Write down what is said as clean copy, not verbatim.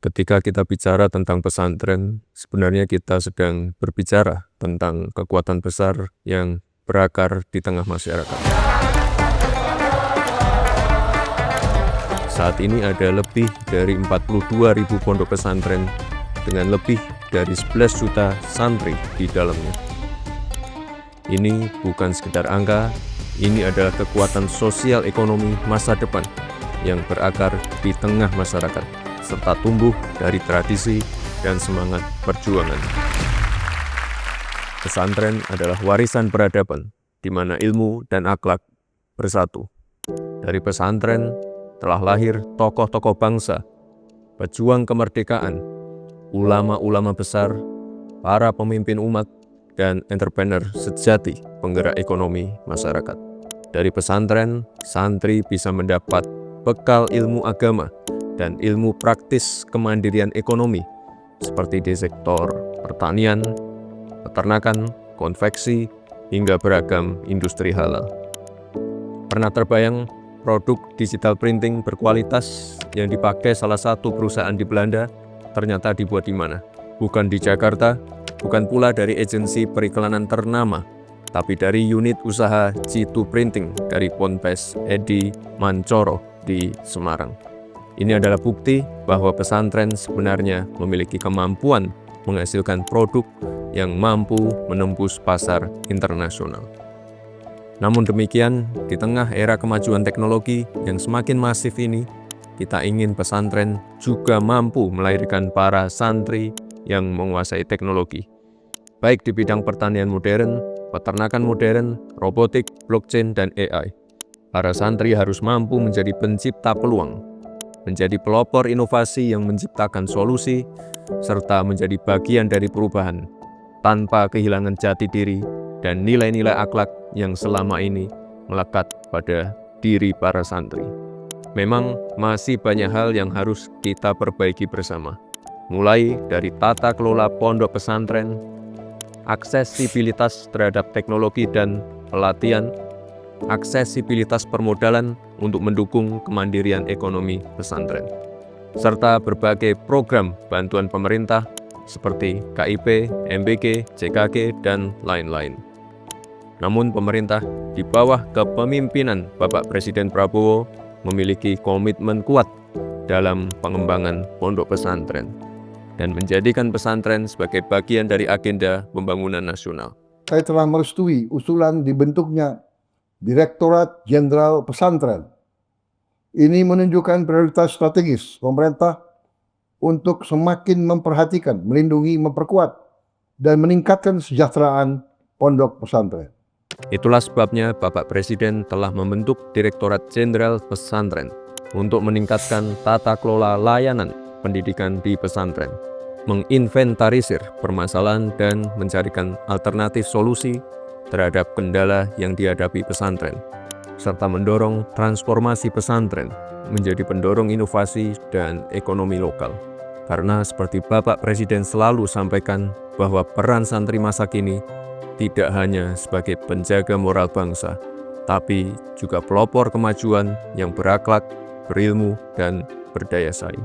Ketika kita bicara tentang pesantren, sebenarnya kita sedang berbicara tentang kekuatan besar yang berakar di tengah masyarakat. Saat ini ada lebih dari 42.000 pondok pesantren dengan lebih dari 11 juta santri di dalamnya. Ini bukan sekedar angka, ini adalah kekuatan sosial ekonomi masa depan yang berakar di tengah masyarakat, serta tumbuh dari tradisi dan semangat perjuangan. Pesantren adalah warisan peradaban, di mana ilmu dan akhlak bersatu. Dari pesantren telah lahir tokoh-tokoh bangsa, pejuang kemerdekaan, ulama-ulama besar, para pemimpin umat, dan entrepreneur sejati penggerak ekonomi masyarakat. Dari pesantren, santri bisa mendapat bekal ilmu agama dan ilmu praktis kemandirian ekonomi seperti di sektor pertanian, peternakan, konveksi, hingga beragam industri halal. Pernah terbayang produk digital printing berkualitas yang dipakai salah satu perusahaan di Belanda ternyata dibuat di mana? Bukan di Jakarta, bukan pula dari agensi periklanan ternama, tapi dari unit usaha G2 Printing dari Ponpes Edi Mancoro di Semarang. Ini adalah bukti bahwa pesantren sebenarnya memiliki kemampuan menghasilkan produk yang mampu menembus pasar internasional. Namun demikian, di tengah era kemajuan teknologi yang semakin masif ini, kita ingin pesantren juga mampu melahirkan para santri yang menguasai teknologi, baik di bidang pertanian modern, peternakan modern, robotik, blockchain, dan AI. Para santri harus mampu menjadi pencipta peluang, menjadi pelopor inovasi yang menciptakan solusi, serta menjadi bagian dari perubahan, tanpa kehilangan jati diri dan nilai-nilai akhlak yang selama ini melekat pada diri para santri. Memang masih banyak hal yang harus kita perbaiki bersama, mulai dari tata kelola pondok pesantren, aksesibilitas terhadap teknologi dan pelatihan, aksesibilitas permodalan untuk mendukung kemandirian ekonomi pesantren, serta berbagai program bantuan pemerintah seperti KIP, MBG, JKG, dan lain-lain. Namun pemerintah di bawah kepemimpinan Bapak Presiden Prabowo memiliki komitmen kuat dalam pengembangan pondok pesantren dan menjadikan pesantren sebagai bagian dari agenda pembangunan nasional. Saya telah merestui usulan dibentuknya Direktorat Jenderal Pesantren. Ini menunjukkan prioritas strategis pemerintah untuk semakin memperhatikan, melindungi, memperkuat, dan meningkatkan kesejahteraan pondok pesantren. Itulah sebabnya Bapak Presiden telah membentuk Direktorat Jenderal Pesantren untuk meningkatkan tata kelola layanan pendidikan di pesantren, menginventarisir permasalahan dan mencarikan alternatif solusi terhadap kendala yang dihadapi pesantren, serta mendorong transformasi pesantren menjadi pendorong inovasi dan ekonomi lokal. Karena seperti Bapak Presiden selalu sampaikan bahwa peran santri masa kini tidak hanya sebagai penjaga moral bangsa, tapi juga pelopor kemajuan yang berakhlak, berilmu, dan berdaya saing.